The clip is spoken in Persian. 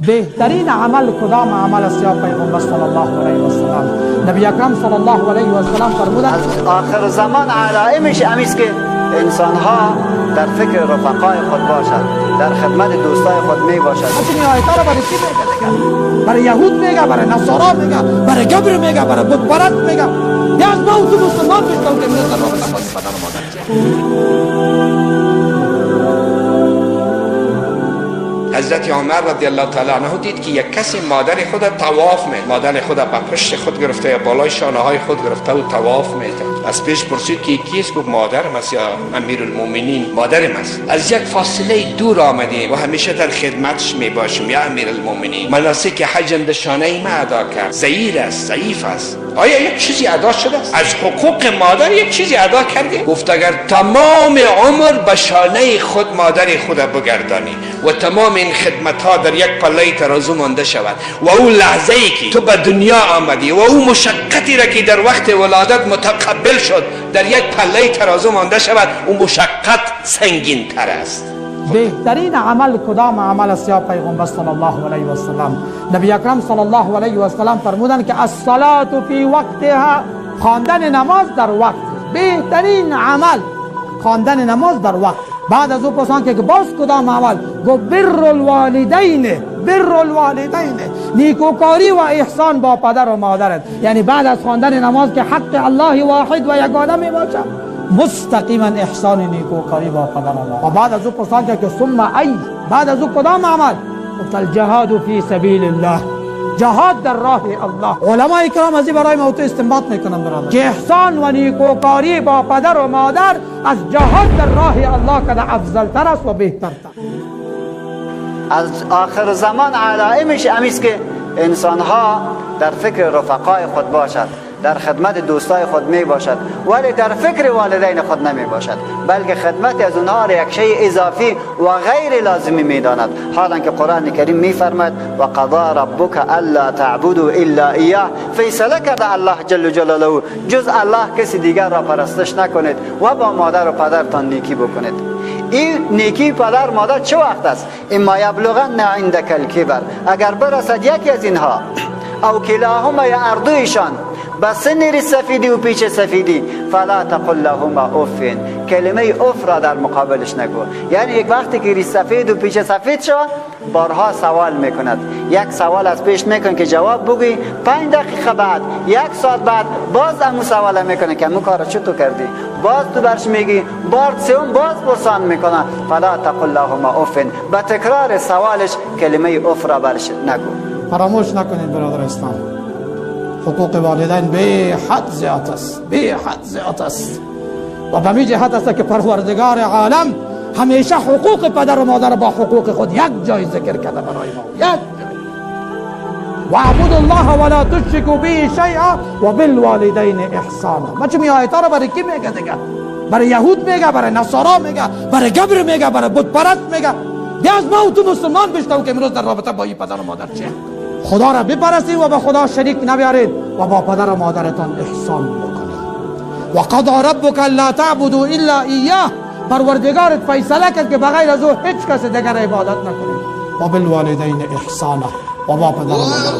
بهترین عمل کدام عمل است یا پیغمبر صلی الله علیه و سلم؟ نبی اکرم صلی الله علیه و سلم فرمودند از آخر زمان علائمش امیست که انسان ها در فکر رفقای خود باشد، در خدمت دوستای خود می باشد. این آیت را برای کی میگه دیگه؟ برای یهود میگه، برای نصارا میگه، برای قبر میگه، برای بت پرست میگه. یا از ما تو مسلمان بشتم که میرسه رابطه با پدر و مادر چه؟ حضرت عمر رضی الله تعالی عنه دید که یک کسی مادر خود طواف می، مادر خود به پشت خود گرفته یا بالای شانه های خود گرفته و طواف میکرد. از پیش پرسید که کیست؟ گفت مادرم است یا امیرالمؤمنین مادرم است. از یک فاصله دور آمدیم و همیشه در خدمتش می باشیم یا امیرالمؤمنین. مناسک حج نشانه ما ادا کرد. ضعیف است، ضعیف است. آیا یک چیزی ادا شده است؟ از حقوق مادر یک چیزی ادا کردی؟ گفت اگر تمام عمر به شانه خود مادر خود بگردانی و تمام این خدمت ها در یک پله ترازو مانده شود و او لحظه ای که تو به دنیا آمدی و او مشقتی را که در وقت ولادت متقبل شد در یک پله ترازو مانده شود، اون مشقت سنگین تر است. بهترین عمل کدام عمل است یا پیغمبر صلی الله علیه و سلم؟ نبی اکرم صلی الله علیه و سلم فرمودند که الصلاة فی وقتها، خواندن نماز در وقت. بهترین عمل خواندن نماز در وقت. بعد از او پرسان که باز کدام عمل؟ گفت بر الوالدین، بر الوالدین، نیکوکاری و احسان با پدر و مادرت. یعنی بعد از خواندن نماز که حق الله واحد و یگانه می باشد، مستقیما احسان نیکوکاری با پدر و مادر. و بعد از او پرسان که ثم ای، بعد از او کدام عمل؟ گفت الجهاد فی سبیل الله، جهاد در راه الله. علماء کرام از این برای موضوع استنباط میکنن برادر که احسان و نیکوکاری با پدر و مادر از جهاد در راه الله کده افضل تر است و بهتر تر. از آخر زمان علائمش امیست که انسان ها در فکر رفقای خود باشد، در خدمت دوستای خود می باشد، ولی در فکر والدین خود نمی باشد، بلکه خدمت از اونها را یک شیء اضافی و غیر لازمی می داند. حالا که قرآن کریم می فرماید و قضا ربک الا تعبدوا الا ایاه، فیصله کرده الله جل جلاله جز الله کسی دیگر را پرستش نکنید و با مادر و پدرتان نیکی بکنید. این نیکی پدر مادر چه وقت است؟ اما یبلغن عندک الکبر، اگر برسد یکی از اینها او کلاهما یا اردویشان به سن سفیدی و پیچ سفیدی، فلا تقل لهما اف، کلمه اف را در مقابلش نگو. یعنی یک وقتی که ریش سفید و پیچ سفید شد بارها سوال میکند، یک سوال از پیش میکن که جواب بگی، 5 دقیقه بعد، 1 ساعت بعد باز امو سوال میکنه که امو کارا چطور کردی، باز تو برش میگی، بار سوم باز پرسان میکنه، فلا تقل لهما اف، به تکرار سوالش کلمه اف را برش نگو. فراموش نکنید برادر اسلام، حقوق والدین به حد زیاد است، به حد زیاد است. و به می جهت است که پروردگار عالم همیشه حقوق پدر و مادر با حقوق خود یک جای ذکر کرده برای ما، یک جای. واعبدوا الله ولا تشركوا به شیئا و بالوالدین احسانا. ما چه آیات را برای کی میگه دیگه؟ برای یهود میگه، برای نصارا میگه، برای قبر میگه، برای بت پرست میگه. بیاز ما و تو مسلمان بشتم که امروز در رابطه با این پدر و مادر چه؟ خدا را بپرستید و به خدا شریک نبیارید و با پدر و مادرتان احسان بکنید. و قضا ربک الا تعبدوا الا ایاه، پروردگارت فیصله کرد که بغیر از او هیچ کس دیگر عبادت نکنید. و بالوالدین احسانا، و با پدر و مادرتان